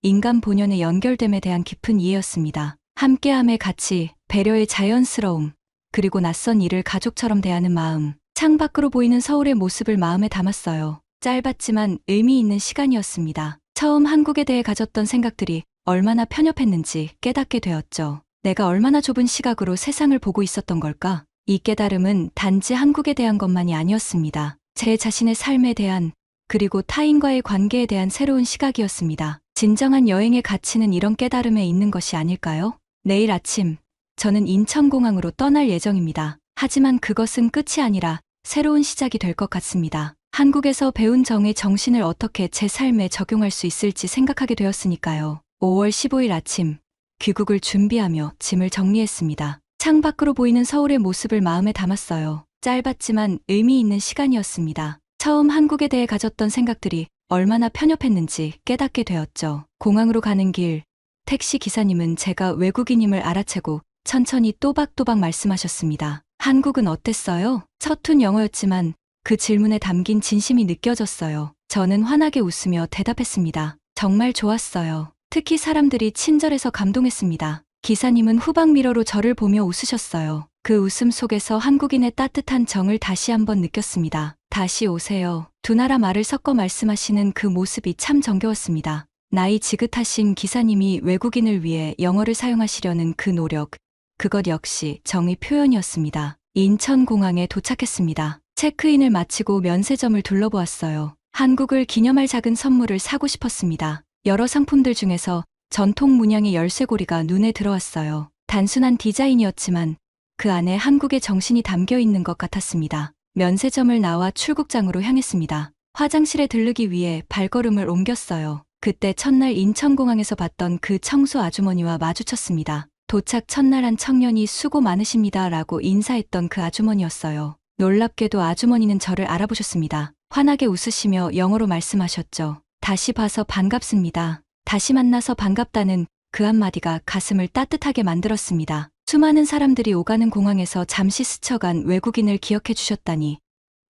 인간 본연의 연결됨에 대한 깊은 이해였습니다. 함께함의 가치, 배려의 자연스러움, 그리고 낯선 이를 가족처럼 대하는 마음. 창밖으로 보이는 서울의 모습을 마음에 담았어요. 짧았지만 의미 있는 시간이었습니다. 처음 한국에 대해 가졌던 생각들이 얼마나 편협했는지 깨닫게 되었죠. 내가 얼마나 좁은 시각으로 세상을 보고 있었던 걸까? 이 깨달음은 단지 한국에 대한 것만이 아니었습니다. 제 자신의 삶에 대한, 그리고 타인과의 관계에 대한 새로운 시각이었습니다. 진정한 여행의 가치는 이런 깨달음에 있는 것이 아닐까요? 내일 아침, 저는 인천공항으로 떠날 예정입니다. 하지만 그것은 끝이 아니라 새로운 시작이 될 것 같습니다. 한국에서 배운 정의 정신을 어떻게 제 삶에 적용할 수 있을지 생각하게 되었으니까요. 5월 15일 아침, 귀국을 준비하며 짐을 정리했습니다. 창밖으로 보이는 서울의 모습을 마음에 담았어요. 짧았지만 의미 있는 시간이었습니다. 처음 한국에 대해 가졌던 생각들이 얼마나 편협했는지 깨닫게 되었죠. 공항으로 가는 길, 택시 기사님은 제가 외국인임을 알아채고 천천히 또박또박 말씀하셨습니다. 한국은 어땠어요? 서툰 영어였지만 그 질문에 담긴 진심이 느껴졌어요. 저는 환하게 웃으며 대답했습니다. 정말 좋았어요. 특히 사람들이 친절해서 감동했습니다. 기사님은 후방 미러로 저를 보며 웃으셨어요. 그 웃음 속에서 한국인의 따뜻한 정을 다시 한번 느꼈습니다. 다시 오세요. 두 나라 말을 섞어 말씀하시는 그 모습이 참 정겨웠습니다. 나이 지긋하신 기사님이 외국인을 위해 영어를 사용하시려는 그 노력, 그것 역시 정의 표현이었습니다. 인천공항에 도착했습니다. 체크인을 마치고 면세점을 둘러보았어요. 한국을 기념할 작은 선물을 사고 싶었습니다. 여러 상품들 중에서 전통 문양의 열쇠고리가 눈에 들어왔어요. 단순한 디자인이었지만 그 안에 한국의 정신이 담겨 있는 것 같았습니다. 면세점을 나와 출국장으로 향했습니다. 화장실에 들르기 위해 발걸음을 옮겼어요. 그때 첫날 인천공항에서 봤던 그 청소 아주머니와 마주쳤습니다. 도착 첫날 한 청년이 수고 많으십니다 라고 인사했던 그 아주머니였어요. 놀랍게도 아주머니는 저를 알아보셨습니다. 환하게 웃으시며 영어로 말씀하셨죠. 다시 봐서 반갑습니다. 다시 만나서 반갑다는 그 한마디가 가슴을 따뜻하게 만들었습니다. 수많은 사람들이 오가는 공항에서 잠시 스쳐간 외국인을 기억해 주셨다니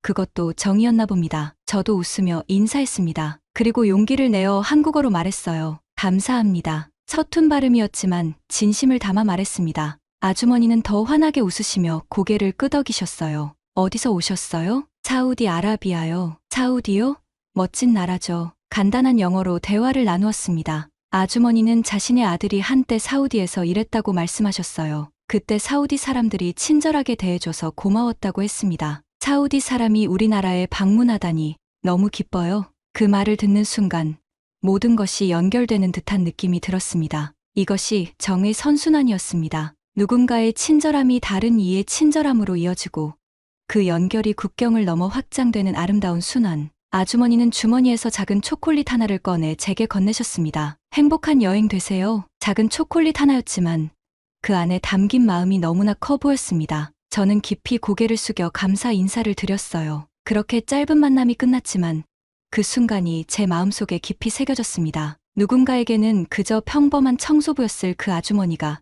그것도 정이었나 봅니다. 저도 웃으며 인사했습니다. 그리고 용기를 내어 한국어로 말했어요. 감사합니다. 서툰 발음이었지만 진심을 담아 말했습니다. 아주머니는 더 환하게 웃으시며 고개를 끄덕이셨어요. 어디서 오셨어요? 사우디아라비아요. 사우디요? 멋진 나라죠. 간단한 영어로 대화를 나누었습니다. 아주머니는 자신의 아들이 한때 사우디에서 일했다고 말씀하셨어요. 그때 사우디 사람들이 친절하게 대해줘서 고마웠다고 했습니다. 사우디 사람이 우리나라에 방문하다니 너무 기뻐요. 그 말을 듣는 순간 모든 것이 연결되는 듯한 느낌이 들었습니다. 이것이 정의 선순환이었습니다. 누군가의 친절함이 다른 이의 친절함으로 이어지고 그 연결이 국경을 넘어 확장되는 아름다운 순환. 아주머니는 주머니에서 작은 초콜릿 하나를 꺼내 제게 건네셨습니다. 행복한 여행 되세요. 작은 초콜릿 하나였지만 그 안에 담긴 마음이 너무나 커 보였습니다. 저는 깊이 고개를 숙여 감사 인사를 드렸어요. 그렇게 짧은 만남이 끝났지만 그 순간이 제 마음속에 깊이 새겨졌습니다. 누군가에게는 그저 평범한 청소부였을 그 아주머니가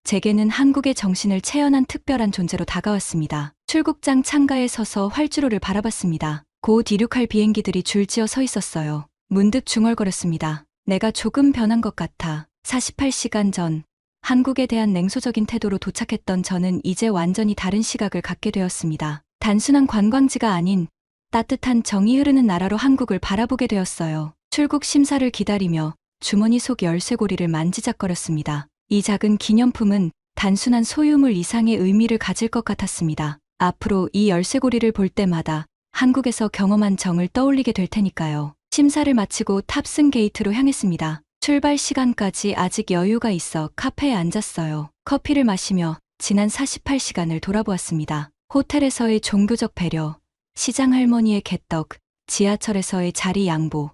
제게는 한국의 정신을 체현한 특별한 존재로 다가왔습니다. 출국장 창가에 서서 활주로를 바라봤습니다. 곧 이륙할 비행기들이 줄지어 서 있었어요. 문득 중얼거렸습니다. 내가 조금 변한 것 같아. 48시간 전 한국에 대한 냉소적인 태도로 도착했던 저는 이제 완전히 다른 시각을 갖게 되었습니다. 단순한 관광지가 아닌 따뜻한 정이 흐르는 나라로 한국을 바라보게 되었어요. 출국 심사를 기다리며 주머니 속 열쇠고리를 만지작거렸습니다. 이 작은 기념품은 단순한 소유물 이상의 의미를 가질 것 같았습니다. 앞으로 이 열쇠고리를 볼 때마다 한국에서 경험한 정을 떠올리게 될 테니까요. 심사를 마치고 탑승 게이트로 향했습니다. 출발 시간까지 아직 여유가 있어 카페에 앉았어요. 커피를 마시며 지난 48시간을 돌아보았습니다. 호텔에서의 종교적 배려, 시장 할머니의 개떡, 지하철에서의 자리 양보,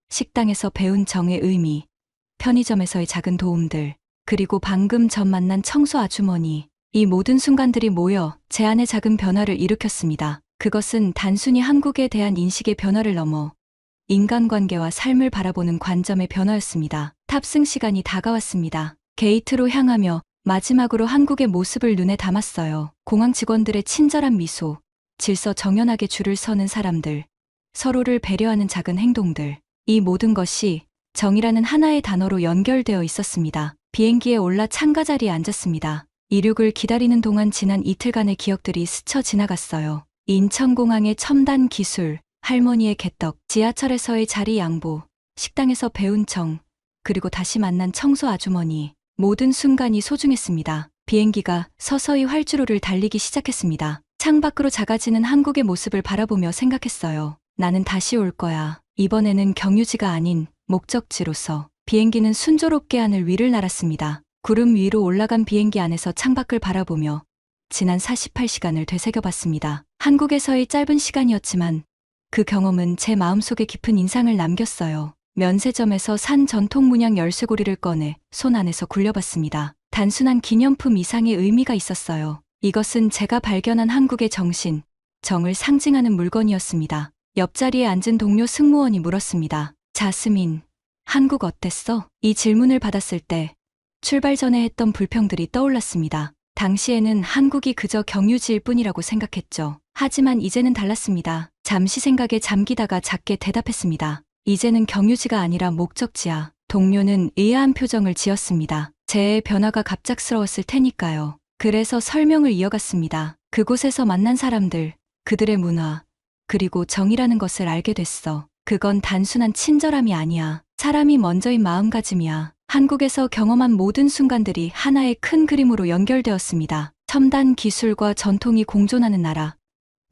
식당에서 배운 정의 의미, 편의점에서의 작은 도움들, 그리고 방금 전 만난 청소 아주머니. 이 모든 순간들이 모여 제 안에 작은 변화를 일으켰습니다. 그것은 단순히 한국에 대한 인식의 변화를 넘어 인간관계와 삶을 바라보는 관점의 변화였습니다. 탑승 시간이 다가왔습니다. 게이트로 향하며 마지막으로 한국의 모습을 눈에 담았어요. 공항 직원들의 친절한 미소, 질서 정연하게 줄을 서는 사람들, 서로를 배려하는 작은 행동들. 이 모든 것이 정이라는 하나의 단어로 연결되어 있었습니다. 비행기에 올라 창가 자리에 앉았습니다. 이륙을 기다리는 동안 지난 이틀간의 기억들이 스쳐 지나갔어요. 인천공항의 첨단 기술, 할머니의 개떡, 지하철에서의 자리 양보, 식당에서 배운 정, 그리고 다시 만난 청소 아주머니. 모든 순간이 소중했습니다. 비행기가 서서히 활주로를 달리기 시작했습니다. 창밖으로 작아지는 한국의 모습을 바라보며 생각했어요. 나는 다시 올 거야. 이번에는 경유지가 아닌 목적지로서. 비행기는 순조롭게 하늘 위를 날았습니다. 구름 위로 올라간 비행기 안에서 창밖을 바라보며 지난 48시간을 되새겨봤습니다. 한국에서의 짧은 시간이었지만 그 경험은 제 마음속에 깊은 인상을 남겼어요. 면세점에서 산 전통 문양 열쇠고리를 꺼내 손 안에서 굴려봤습니다. 단순한 기념품 이상의 의미가 있었어요. 이것은 제가 발견한 한국의 정신, 정을 상징하는 물건이었습니다. 옆자리에 앉은 동료 승무원이 물었습니다. 자스민, 한국 어땠어? 이 질문을 받았을 때 출발 전에 했던 불평들이 떠올랐습니다. 당시에는 한국이 그저 경유지일 뿐이라고 생각했죠. 하지만 이제는 달랐습니다. 잠시 생각에 잠기다가 작게 대답했습니다. 이제는 경유지가 아니라 목적지야. 동료는 의아한 표정을 지었습니다. 제 변화가 갑작스러웠을 테니까요. 그래서 설명을 이어갔습니다. 그곳에서 만난 사람들, 그들의 문화, 그리고 정이라는 것을 알게 됐어. 그건 단순한 친절함이 아니야. 사람이 먼저인 마음가짐이야. 한국에서 경험한 모든 순간들이 하나의 큰 그림으로 연결되었습니다. 첨단 기술과 전통이 공존하는 나라.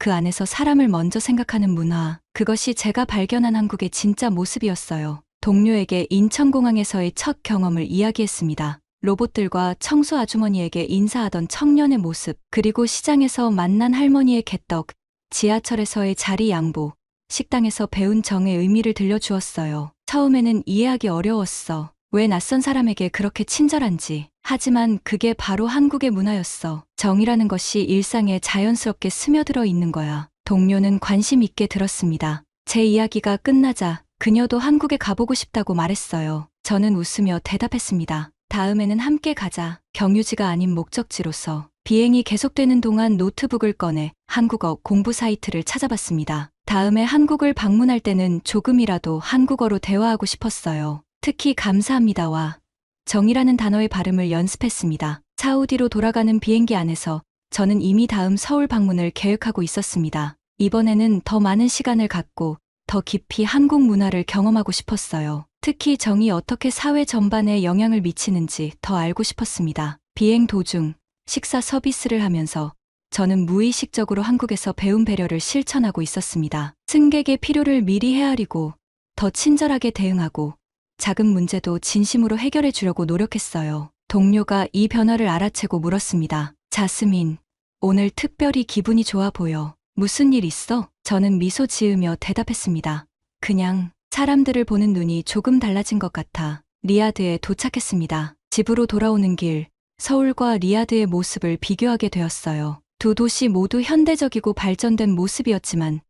그 안에서 사람을 먼저 생각하는 문화. 그것이 제가 발견한 한국의 진짜 모습이었어요. 동료에게 인천공항에서의 첫 경험을 이야기했습니다. 로봇들과 청소 아주머니에게 인사하던 청년의 모습, 그리고 시장에서 만난 할머니의 개떡, 지하철에서의 자리 양보, 식당에서 배운 정의 의미를 들려주었어요. 처음에는 이해하기 어려웠어. 왜 낯선 사람에게 그렇게 친절한지. 하지만 그게 바로 한국의 문화였어. 정이라는 것이 일상에 자연스럽게 스며들어 있는 거야. 동료는 관심 있게 들었습니다. 제 이야기가 끝나자 그녀도 한국에 가보고 싶다고 말했어요. 저는 웃으며 대답했습니다. 다음에는 함께 가자. 경유지가 아닌 목적지로서. 비행이 계속되는 동안 노트북을 꺼내 한국어 공부 사이트를 찾아봤습니다. 다음에 한국을 방문할 때는 조금이라도 한국어로 대화하고 싶었어요. 특히 감사합니다와 정이라는 단어의 발음을 연습했습니다. 사우디로 돌아가는 비행기 안에서 저는 이미 다음 서울 방문을 계획하고 있었습니다. 이번에는 더 많은 시간을 갖고 더 깊이 한국 문화를 경험하고 싶었어요. 특히 정이 어떻게 사회 전반에 영향을 미치는지 더 알고 싶었습니다. 비행 도중 식사 서비스를 하면서 저는 무의식적으로 한국에서 배운 배려를 실천하고 있었습니다. 승객의 필요를 미리 헤아리고 더 친절하게 대응하고 작은 문제도 진심으로 해결해 주려고 노력했어요. 동료가 이 변화를 알아채고 물었습니다. 자스민, 오늘 특별히 기분이 좋아 보여. 무슨 일 있어? 저는 미소 지으며 대답했습니다. 그냥 사람들을 보는 눈이 조금 달라진 것 같아. 리야드에 도착했습니다. 집으로 돌아오는 길, 서울과 리야드의 모습을 비교하게 되었어요. 두 도시 모두 현대적이고 발전된 모습이었지만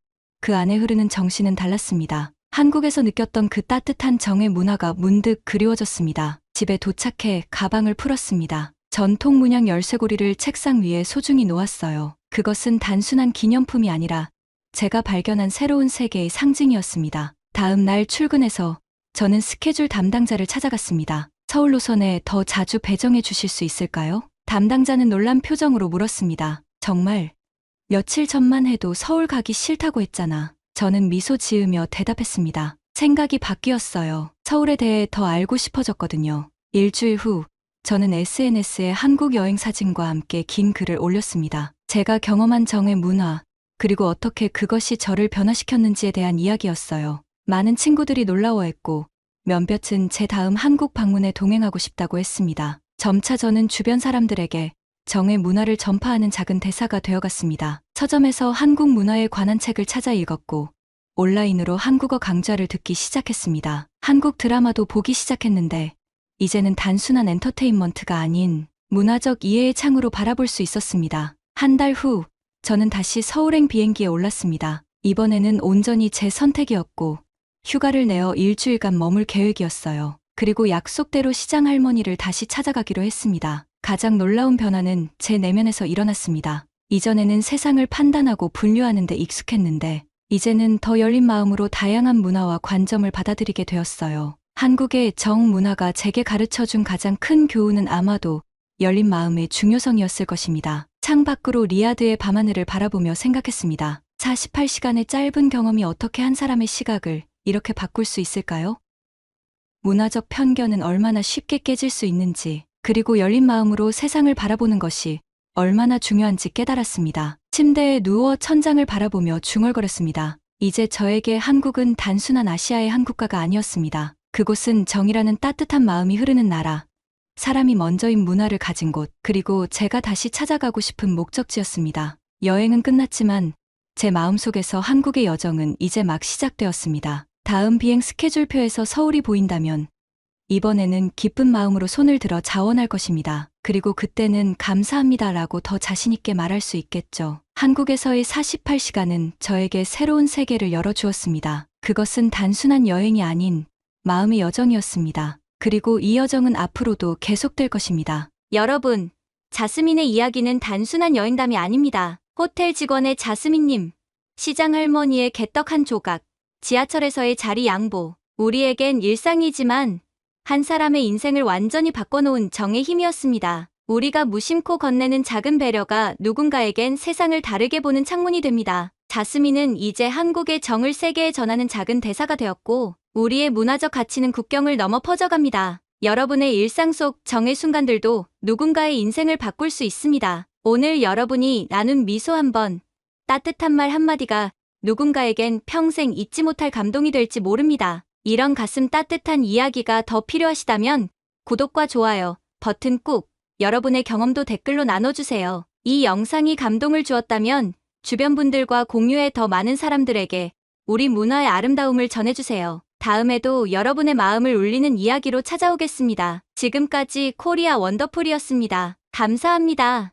그 안에 흐르는 정신은 달랐습니다. 한국에서 느꼈던 그 따뜻한 정의 문화가 문득 그리워졌습니다. 집에 도착해 가방을 풀었습니다. 전통 문양 열쇠고리를 책상 위에 소중히 놓았어요. 그것은 단순한 기념품이 아니라 제가 발견한 새로운 세계의 상징이었습니다. 다음 날 출근해서 저는 스케줄 담당자를 찾아갔습니다. 서울 노선에 더 자주 배정해 주실 수 있을까요? 담당자는 놀란 표정으로 물었습니다. 정말 며칠 전만 해도 서울 가기 싫다고 했잖아. 저는 미소 지으며 대답했습니다. 생각이 바뀌었어요. 서울에 대해 더 알고 싶어졌거든요. 일주일 후 저는 SNS에 한국 여행 사진과 함께 긴 글을 올렸습니다. 제가 경험한 정의 문화, 그리고 어떻게 그것이 저를 변화시켰는지에 대한 이야기였어요. 많은 친구들이 놀라워했고 몇몇은 제 다음 한국 방문에 동행하고 싶다고 했습니다. 점차 저는 주변 사람들에게 정의 문화를 전파하는 작은 대사가 되어갔습니다. 서점에서 한국 문화에 관한 책을 찾아 읽었고 온라인으로 한국어 강좌를 듣기 시작했습니다. 한국 드라마도 보기 시작했는데 이제는 단순한 엔터테인먼트가 아닌 문화적 이해의 창으로 바라볼 수 있었습니다. 한 달 후 저는 다시 서울행 비행기에 올랐습니다. 이번에는 온전히 제 선택이었고 휴가를 내어 일주일간 머물 계획이었어요. 그리고 약속대로 시장 할머니를 다시 찾아가기로 했습니다. 가장 놀라운 변화는 제 내면에서 일어났습니다. 이전에는 세상을 판단하고 분류하는 데 익숙했는데 이제는 더 열린 마음으로 다양한 문화와 관점을 받아들이게 되었어요. 한국의 정 문화가 제게 가르쳐준 가장 큰 교훈은 아마도 열린 마음의 중요성이었을 것입니다. 창밖으로 리야드의 밤하늘을 바라보며 생각했습니다. 48시간의 짧은 경험이 어떻게 한 사람의 시각을 이렇게 바꿀 수 있을까요? 문화적 편견은 얼마나 쉽게 깨질 수 있는지, 그리고 열린 마음으로 세상을 바라보는 것이 얼마나 중요한지 깨달았습니다. 침대에 누워 천장을 바라보며 중얼거렸습니다. 이제 저에게 한국은 단순한 아시아의 한 국가가 아니었습니다. 그곳은 정이라는 따뜻한 마음이 흐르는 나라, 사람이 먼저인 문화를 가진 곳, 그리고 제가 다시 찾아가고 싶은 목적지였습니다. 여행은 끝났지만 제 마음속에서 한국의 여정은 이제 막 시작되었습니다. 다음 비행 스케줄표에서 서울이 보인다면 이번에는 기쁜 마음으로 손을 들어 자원할 것입니다. 그리고 그때는 감사합니다라고 더 자신있게 말할 수 있겠죠. 한국에서의 48시간은 저에게 새로운 세계를 열어주었습니다. 그것은 단순한 여행이 아닌 마음의 여정이었습니다. 그리고 이 여정은 앞으로도 계속될 것입니다. 여러분, 자스민의 이야기는 단순한 여행담이 아닙니다. 호텔 직원의 자스민님, 시장 할머니의 개떡 한 조각, 지하철에서의 자리 양보. 우리에겐 일상이지만 한 사람의 인생을 완전히 바꿔놓은 정의 힘이었습니다. 우리가 무심코 건네는 작은 배려가 누군가에겐 세상을 다르게 보는 창문이 됩니다. 자스민은 이제 한국의 정을 세계에 전하는 작은 대사가 되었고, 우리의 문화적 가치는 국경을 넘어 퍼져갑니다. 여러분의 일상 속 정의 순간들도 누군가의 인생을 바꿀 수 있습니다. 오늘 여러분이 나눈 미소 한 번, 따뜻한 말 한마디가 누군가에겐 평생 잊지 못할 감동이 될지 모릅니다. 이런 가슴 따뜻한 이야기가 더 필요하시다면 구독과 좋아요 버튼 꾹, 여러분의 경험도 댓글로 나눠주세요. 이 영상이 감동을 주었다면 주변 분들과 공유해 더 많은 사람들에게 우리 문화의 아름다움을 전해주세요. 다음에도 여러분의 마음을 울리는 이야기로 찾아오겠습니다. 지금까지 코리아 원더풀이었습니다. 감사합니다.